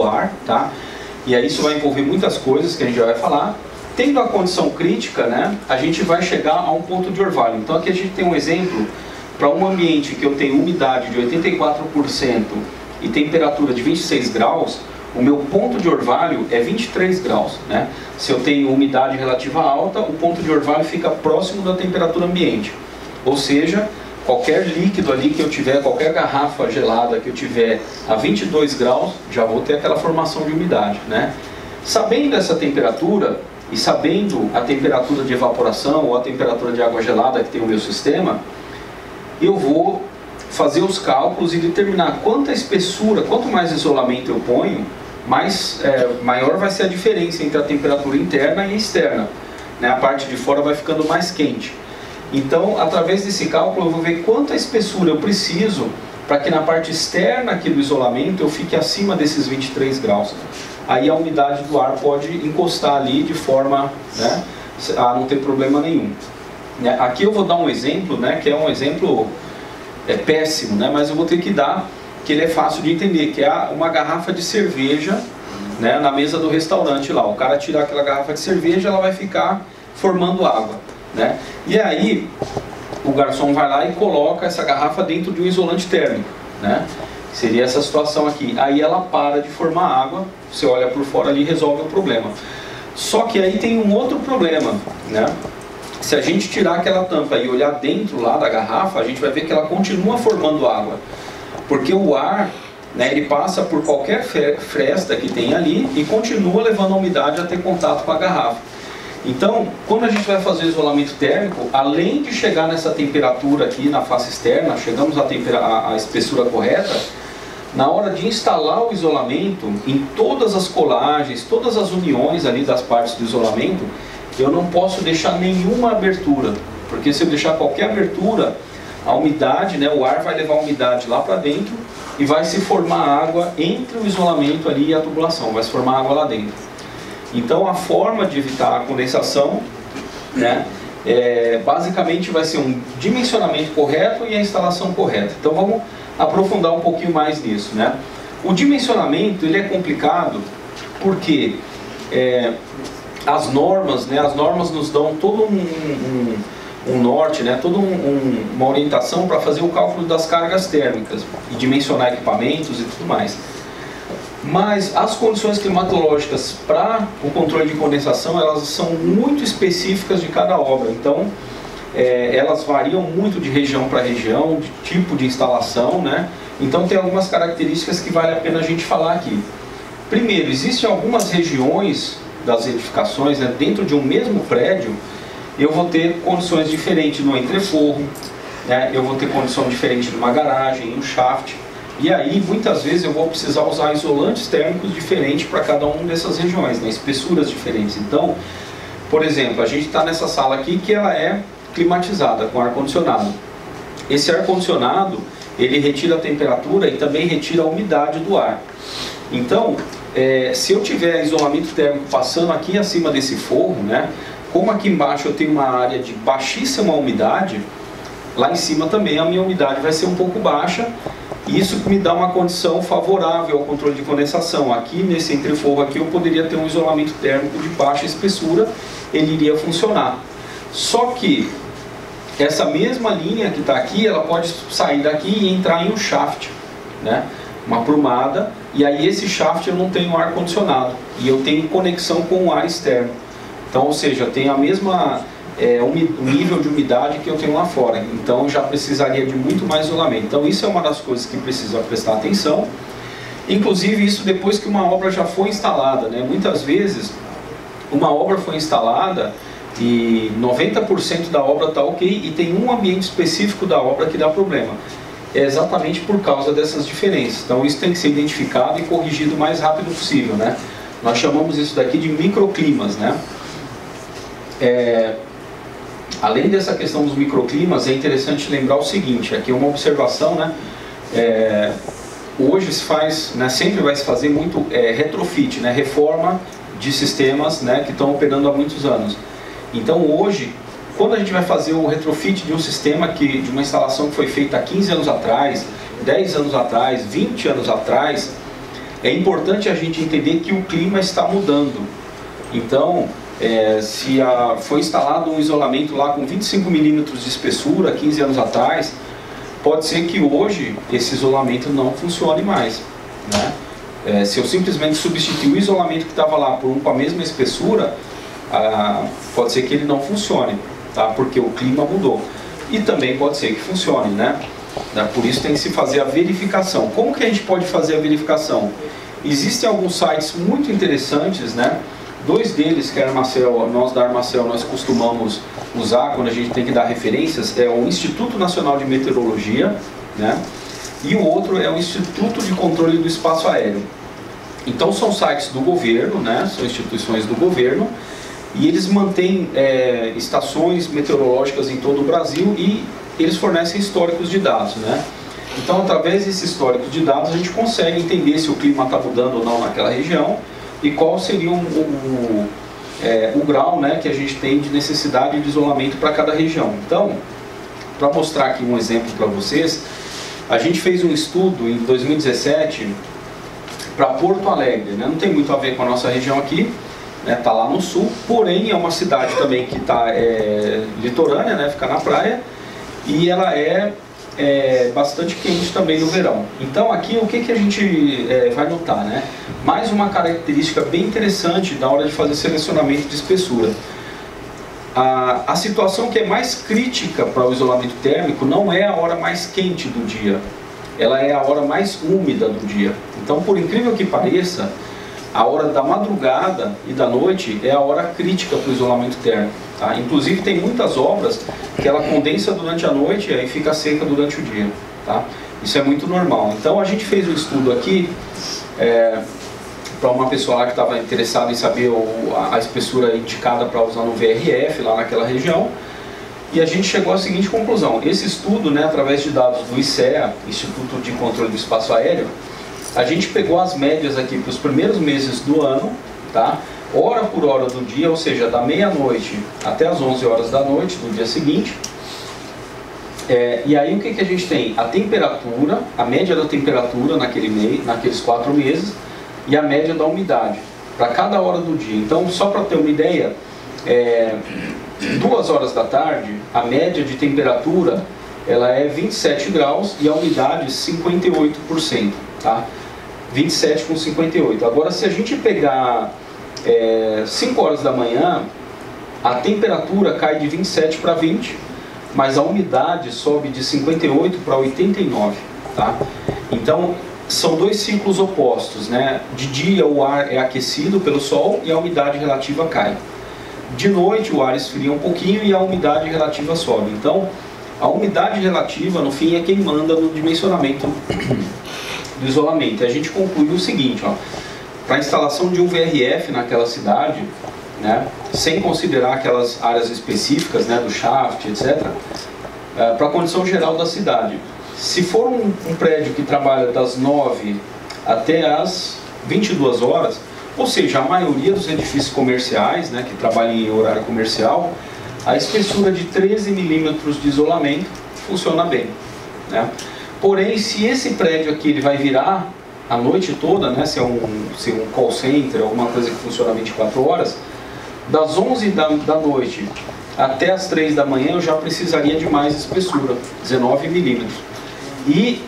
ar, tá? E aí isso vai envolver muitas coisas que a gente já vai falar. Tendo a condição crítica, né, a gente vai chegar a um ponto de orvalho. Então aqui a gente tem um exemplo para um ambiente que eu tenho umidade de 84% e temperatura de 26 graus, o meu ponto de orvalho é 23 graus, né? Se eu tenho umidade relativa alta, o ponto de orvalho fica próximo da temperatura ambiente. Ou seja, qualquer líquido ali que eu tiver, qualquer garrafa gelada que eu tiver a 22 graus, já vou ter aquela formação de umidade, né? Sabendo essa temperatura e sabendo a temperatura de evaporação ou a temperatura de água gelada que tem o meu sistema, eu vou fazer os cálculos e determinar quanta espessura, quanto mais isolamento eu ponho, maior vai ser a diferença entre a temperatura interna e externa, né? A parte de fora vai ficando mais quente. Então, através desse cálculo, eu vou ver quanta espessura eu preciso para que na parte externa aqui do isolamento eu fique acima desses 23 graus. Aí a umidade do ar pode encostar ali de forma, né, a não ter problema nenhum. Aqui eu vou dar um exemplo, né, que é um exemplo péssimo, né, mas eu vou ter que dar, que ele é fácil de entender, que é uma garrafa de cerveja, né, na mesa do restaurante lá. O cara tirar aquela garrafa de cerveja, ela vai ficar formando água, né? E aí o garçom vai lá e coloca essa garrafa dentro de um isolante térmico, né? Seria essa situação aqui. Aí ela para de formar água, você olha por fora ali e resolve o problema. Só que aí tem um outro problema, né? Se a gente tirar aquela tampa e olhar dentro lá da garrafa, a gente vai ver que ela continua formando água. Porque o ar, né, ele passa por qualquer fresta que tem ali e continua levando a umidade a ter contato com a garrafa. Então, quando a gente vai fazer o isolamento térmico, além de chegar nessa temperatura aqui na face externa, chegamos à espessura correta, na hora de instalar o isolamento, em todas as colagens, todas as uniões ali das partes do isolamento, eu não posso deixar nenhuma abertura, porque se eu deixar qualquer abertura, a umidade, né, o ar vai levar a umidade lá para dentro e vai se formar água entre o isolamento ali e a tubulação, vai se formar água lá dentro. Então a forma de evitar a condensação, né, basicamente vai ser um dimensionamento correto e a instalação correta. Então vamos aprofundar um pouquinho mais nisso, né? O dimensionamento ele é complicado porque as normas, né, nos dão todo um norte, né, toda uma orientação para fazer o cálculo das cargas térmicas e dimensionar equipamentos e tudo mais. Mas as condições climatológicas para o controle de condensação, elas são muito específicas de cada obra. Então, elas variam muito de região para região, de tipo de instalação, né? Então, tem algumas características que vale a pena a gente falar aqui. Primeiro, existem algumas regiões das edificações, né, dentro de um mesmo prédio, eu vou ter condições diferentes no entreforro, né? Eu vou ter condição diferente numa garagem, em um shaft. E aí, muitas vezes, eu vou precisar usar isolantes térmicos diferentes para cada uma dessas regiões, né? Espessuras diferentes. Então, por exemplo, a gente está nessa sala aqui que ela é climatizada, com ar-condicionado. Esse ar-condicionado, ele retira a temperatura e também retira a umidade do ar. Então, se eu tiver isolamento térmico passando aqui acima desse forro, né? Como aqui embaixo eu tenho uma área de baixíssima umidade, lá em cima também a minha umidade vai ser um pouco baixa. E isso me dá uma condição favorável ao controle de condensação. Aqui nesse entreforro aqui eu poderia ter um isolamento térmico de baixa espessura, ele iria funcionar. Só que essa mesma linha que está aqui, ela pode sair daqui e entrar em um shaft, né? Uma prumada, e aí esse shaft eu não tenho ar condicionado e eu tenho conexão com o ar externo. Então, ou seja, eu tenho a mesma o nível de umidade que eu tenho lá fora, então já precisaria de muito mais isolamento. Então isso é uma das coisas que precisa prestar atenção, inclusive isso depois que uma obra já foi instalada, né? Muitas vezes uma obra foi instalada e 90% da obra está ok e tem um ambiente específico da obra que dá problema. É exatamente por causa dessas diferenças. Então isso tem que ser identificado e corrigido o mais rápido possível, né? Nós chamamos isso daqui de microclimas, né? Além dessa questão dos microclimas, é interessante lembrar o seguinte, aqui é uma observação, né? Hoje se faz, né, sempre vai se fazer muito retrofit, né, reforma de sistemas, né, que estão operando há muitos anos. Então hoje, quando a gente vai fazer o retrofit de um sistema, de uma instalação que foi feita há 15 anos atrás, 10 anos atrás, 20 anos atrás, é importante a gente entender que o clima está mudando. Então, se foi instalado um isolamento lá com 25 milímetros de espessura 15 anos atrás, pode ser que hoje esse isolamento não funcione mais, né? Se eu simplesmente substituir o isolamento que estava lá por um com a mesma espessura, pode ser que ele não funcione, tá? Porque o clima mudou. E também pode ser que funcione, né? Por isso tem que se fazer a verificação. Como que a gente pode fazer a verificação? Existem alguns sites muito interessantes, né? Dois deles que nós da Armacel nós costumamos usar quando a gente tem que dar referências, é o Instituto Nacional de Meteorologia, né? E o outro é o Instituto de Controle do Espaço Aéreo. Então são sites do governo, né? São instituições do governo, e eles mantêm estações meteorológicas em todo o Brasil e eles fornecem históricos de dados, né? Então, através desse histórico de dados, a gente consegue entender se o clima está mudando ou não naquela região e qual seria o grau, né, que a gente tem de necessidade de isolamento para cada região. Então, para mostrar aqui um exemplo para vocês, a gente fez um estudo em 2017 para Porto Alegre, né? Não tem muito a ver com a nossa região aqui, né? Tá lá no sul, porém é uma cidade também que está litorânea, né? Fica na praia, e ela é bastante quente também no verão. Então aqui o que a gente vai notar, né? Mais uma característica bem interessante na hora de fazer selecionamento de espessura. A situação que é mais crítica para o isolamento térmico não é a hora mais quente do dia, ela é a hora mais úmida do dia. Então, por incrível que pareça, a hora da madrugada e da noite é a hora crítica para o isolamento térmico, tá? Inclusive tem muitas obras que ela condensa durante a noite e aí fica seca durante o dia, tá? Isso é muito normal. Então a gente fez um estudo aqui para uma pessoa lá que estava interessada em saber a espessura indicada para usar no VRF lá naquela região, e a gente chegou à seguinte conclusão: esse estudo, né, através de dados do ICEA, Instituto de Controle do Espaço Aéreo, a gente pegou as médias aqui para os primeiros meses do ano, tá? Hora por hora do dia, ou seja, da meia-noite até as 11 horas da noite do dia seguinte. E aí o que a gente tem? A temperatura, a média da temperatura naqueles 4 meses, e a média da umidade, para cada hora do dia. Então, só para ter uma ideia, 2 horas da tarde, a média de temperatura ela é 27 graus e a umidade 58%, tá? 27 com 58. Agora, se a gente pegar 5 horas da manhã, a temperatura cai de 27 para 20, mas a umidade sobe de 58 para 89, tá? Então, são dois ciclos opostos, né? De dia o ar é aquecido pelo sol e a umidade relativa cai. De noite o ar esfria um pouquinho e a umidade relativa sobe. Então, a umidade relativa, no fim, é quem manda no dimensionamento do isolamento. E a gente conclui o seguinte, para a instalação de um VRF naquela cidade, né, sem considerar aquelas áreas específicas, né, do shaft, etc., para a condição geral da cidade, se for um prédio que trabalha das 9 até as 22 horas, ou seja, a maioria dos edifícios comerciais, né, que trabalham em horário comercial, a espessura de 13 milímetros de isolamento funciona bem, né? Porém, se esse prédio aqui ele vai virar a noite toda, né, se é um call center, alguma coisa que funciona 24 horas, das 11 da noite até as 3 da manhã eu já precisaria de mais espessura, 19 milímetros. E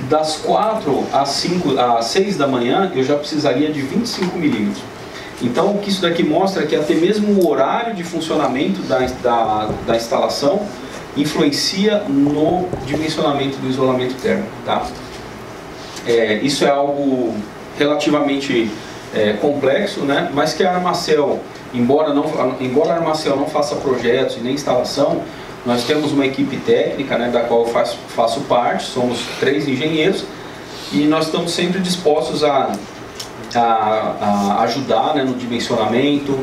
das 4 às 6 da manhã eu já precisaria de 25 milímetros. Então, o que isso daqui mostra é que até mesmo o horário de funcionamento da instalação influencia no dimensionamento do isolamento térmico, tá? Isso é algo relativamente complexo, né? Mas que a Armacel, embora a Armacel não faça projetos e nem instalação, nós temos uma equipe técnica, né, da qual eu faço parte, somos 3 engenheiros, e nós estamos sempre dispostos a ajudar, né, no dimensionamento,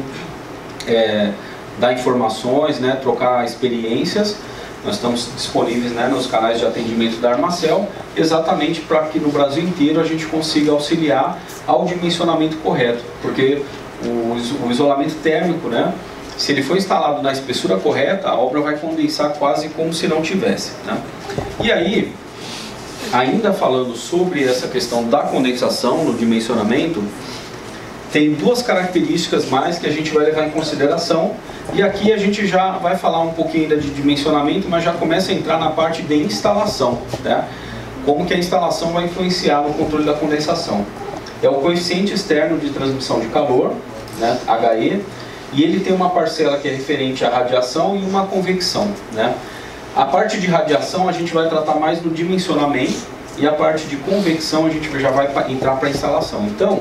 dar informações, né, trocar experiências. Nós estamos disponíveis, né, nos canais de atendimento da Armacel, exatamente para que no Brasil inteiro a gente consiga auxiliar ao dimensionamento correto, porque o isolamento térmico, né, se ele for instalado na espessura correta, a obra vai condensar quase como se não tivesse, né? E aí, ainda falando sobre essa questão da condensação no dimensionamento, tem duas características mais que a gente vai levar em consideração, e aqui a gente já vai falar um pouquinho ainda de dimensionamento, mas já começa a entrar na parte de instalação, né? Como que a instalação vai influenciar no controle da condensação. É o coeficiente externo de transmissão de calor, né, HE, e ele tem uma parcela que é referente à radiação e uma convecção, né? A parte de radiação a gente vai tratar mais no dimensionamento, e a parte de convecção a gente já vai entrar para a instalação. Então,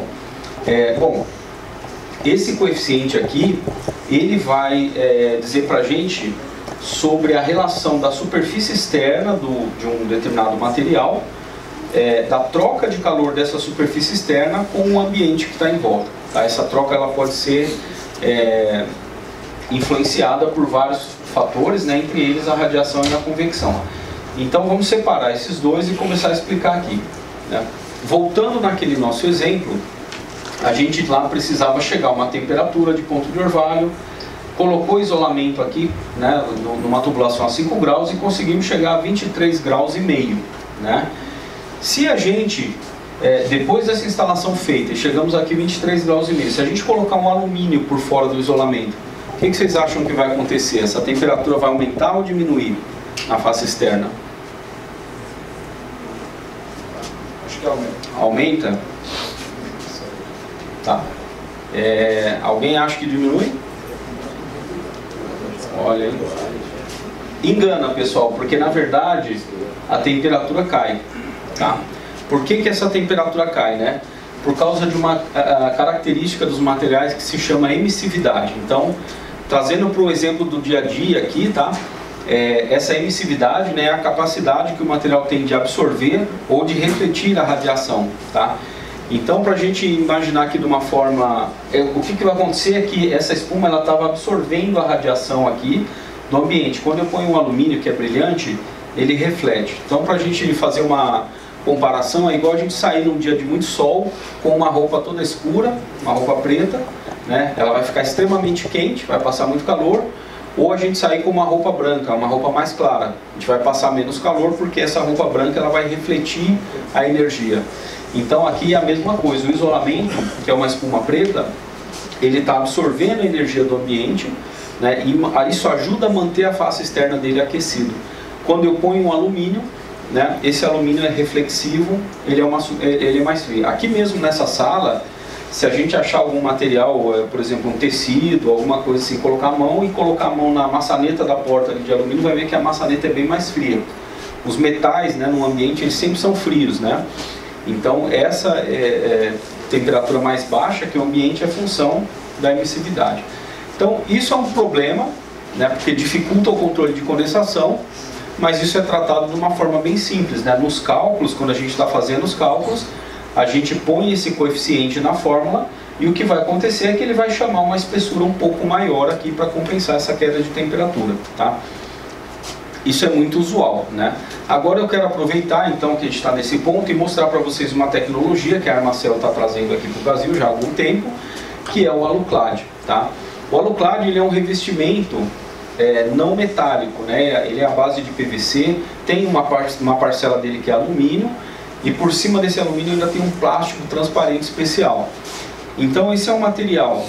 bom, esse coeficiente aqui, ele vai dizer para a gente sobre a relação da superfície externa de um determinado material, da troca de calor dessa superfície externa com o ambiente que está em volta. Tá? Essa troca ela pode ser influenciada por vários fatores, né, entre eles a radiação e a convecção. Então vamos separar esses dois e começar a explicar aqui, né? Voltando naquele nosso exemplo, a gente lá precisava chegar a uma temperatura de ponto de orvalho, colocou isolamento aqui, né, numa tubulação a 5 graus e conseguimos chegar a 23 graus e meio, né? Se a gente, depois dessa instalação feita, e chegamos aqui a 23 graus e meio, se a gente colocar um alumínio por fora do isolamento, o que vocês acham que vai acontecer? Essa temperatura vai aumentar ou diminuir na face externa? Acho que aumenta. Aumenta? Tá. Alguém acha que diminui? Olha aí. Engana, pessoal, porque na verdade a temperatura cai. Tá? Por que essa temperatura cai, né? Por causa de uma característica dos materiais que se chama emissividade. Então, trazendo para o exemplo do dia a dia aqui, tá? Essa emissividade, né, é a capacidade que o material tem de absorver ou de refletir a radiação, tá? Então, para a gente imaginar aqui de uma forma, o que vai acontecer é que essa espuma ela estava absorvendo a radiação aqui do ambiente. Quando eu ponho um alumínio que é brilhante, ele reflete. Então, para a gente fazer uma comparação, é igual a gente sair num dia de muito sol com uma roupa toda escura, uma roupa preta, né? Ela vai ficar extremamente quente, vai passar muito calor, ou a gente sair com uma roupa branca, uma roupa mais clara, a gente vai passar menos calor porque essa roupa branca ela vai refletir a energia. Então aqui é a mesma coisa, o isolamento, que é uma espuma preta, ele está absorvendo a energia do ambiente, né? E isso ajuda a manter a face externa dele aquecido. Quando eu ponho um alumínio, né, esse alumínio é reflexivo, ele é mais frio. Aqui mesmo nessa sala, se a gente achar algum material, por exemplo um tecido, alguma coisa assim, colocar a mão na maçaneta da porta de alumínio, vai ver que a maçaneta é bem mais fria. Os metais, né, no ambiente, eles sempre são frios, né? Então essa temperatura mais baixa que o ambiente é função da emissividade. Então isso é um problema, né, porque dificulta o controle de condensação, mas isso é tratado de uma forma bem simples, né? Nos cálculos, quando a gente está fazendo os cálculos, a gente põe esse coeficiente na fórmula e o que vai acontecer é que ele vai chamar uma espessura um pouco maior aqui para compensar essa queda de temperatura, tá? Isso é muito usual, né? Agora eu quero aproveitar então que a gente está nesse ponto e mostrar para vocês uma tecnologia que a Armacel está trazendo aqui para o Brasil já há algum tempo, que é o Aluclad, tá? O Aluclad ele é um revestimento não metálico, né? Ele é a base de PVC, tem uma parcela dele que é alumínio, e por cima desse alumínio ainda tem um plástico transparente especial. Então esse é um material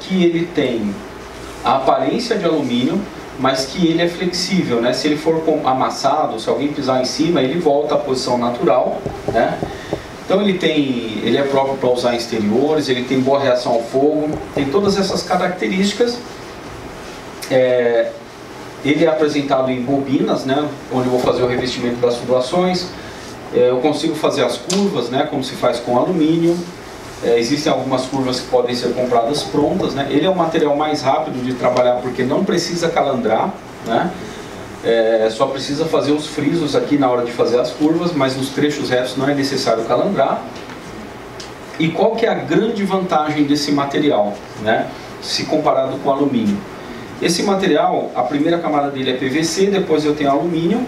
que ele tem a aparência de alumínio, mas que ele é flexível, né? Se ele for amassado, se alguém pisar em cima, ele volta à posição natural, né? Então ele é próprio para usar em exteriores, ele tem boa reação ao fogo, tem todas essas características. Ele é apresentado em bobinas, né, onde eu vou fazer o revestimento das tubulações. Eu consigo fazer as curvas, né, como se faz com alumínio. Existem algumas curvas que podem ser compradas prontas, né. Ele é um material mais rápido de trabalhar porque não precisa calandrar, né. Só precisa fazer os frisos aqui na hora de fazer as curvas, mas nos trechos retos não é necessário calandrar. E qual que é a grande vantagem desse material, né, se comparado com o alumínio? Esse material, a primeira camada dele é PVC, depois eu tenho alumínio,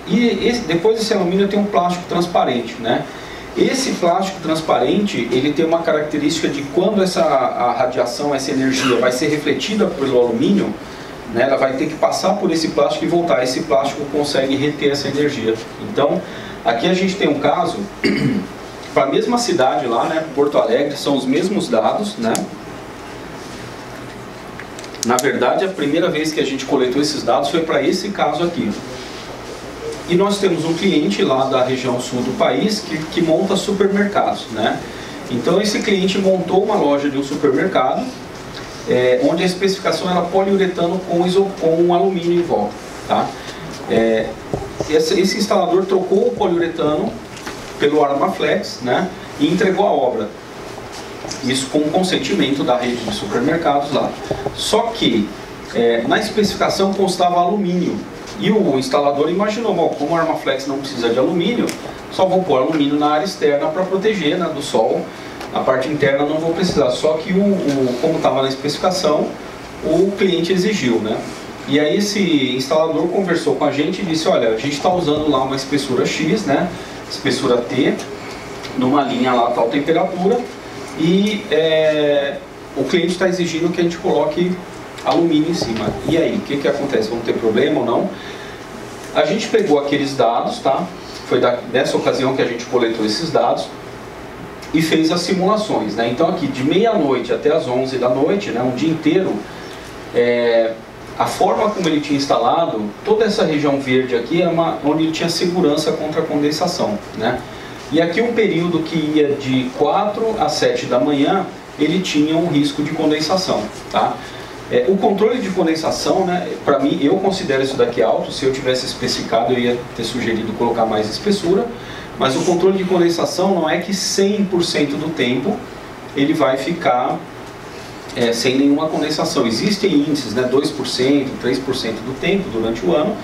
e depois desse alumínio eu tenho um plástico transparente, né? Esse plástico transparente, ele tem uma característica de quando a radiação, essa energia vai ser refletida pelo alumínio, né, ela vai ter que passar por esse plástico e voltar. Esse plástico consegue reter essa energia. Então, aqui a gente tem um caso, para a mesma cidade lá, né, Porto Alegre, são os mesmos dados, né? Na verdade, a primeira vez que a gente coletou esses dados foi para esse caso aqui. E nós temos um cliente lá da região sul do país que monta supermercados, né? Então esse cliente montou uma loja de um supermercado, onde a especificação era poliuretano com alumínio em volta, tá? Esse instalador trocou o poliuretano pelo Armaflex, né? E entregou a obra. Isso com o consentimento da rede de supermercados lá. Só que na especificação constava alumínio. E o instalador imaginou, bom, como o Armaflex não precisa de alumínio, só vou pôr alumínio na área externa para proteger, né, do sol. A parte interna não vou precisar. Só que como estava na especificação, o cliente exigiu, né? E aí esse instalador conversou com a gente e disse, olha, a gente está usando lá uma espessura X, né? Espessura T, numa linha lá tal temperatura, e o cliente está exigindo que a gente coloque alumínio em cima. E aí, o que acontece? Vamos ter problema ou não? A gente pegou aqueles dados, tá? Foi nessa ocasião que a gente coletou esses dados e fez as simulações, né? Então aqui, de meia-noite até as 11 da noite, né, um dia inteiro, a forma como ele tinha instalado, toda essa região verde aqui era onde ele tinha segurança contra a condensação, né? E aqui um período que ia de 4 às 7 da manhã, ele tinha um risco de condensação, tá? O controle de condensação, né, para mim, eu considero isso daqui alto. Se eu tivesse especificado, eu ia ter sugerido colocar mais espessura. Mas o controle de condensação não é que 100% do tempo ele vai ficar sem nenhuma condensação. Existem índices, né, 2%, 3% do tempo durante o ano,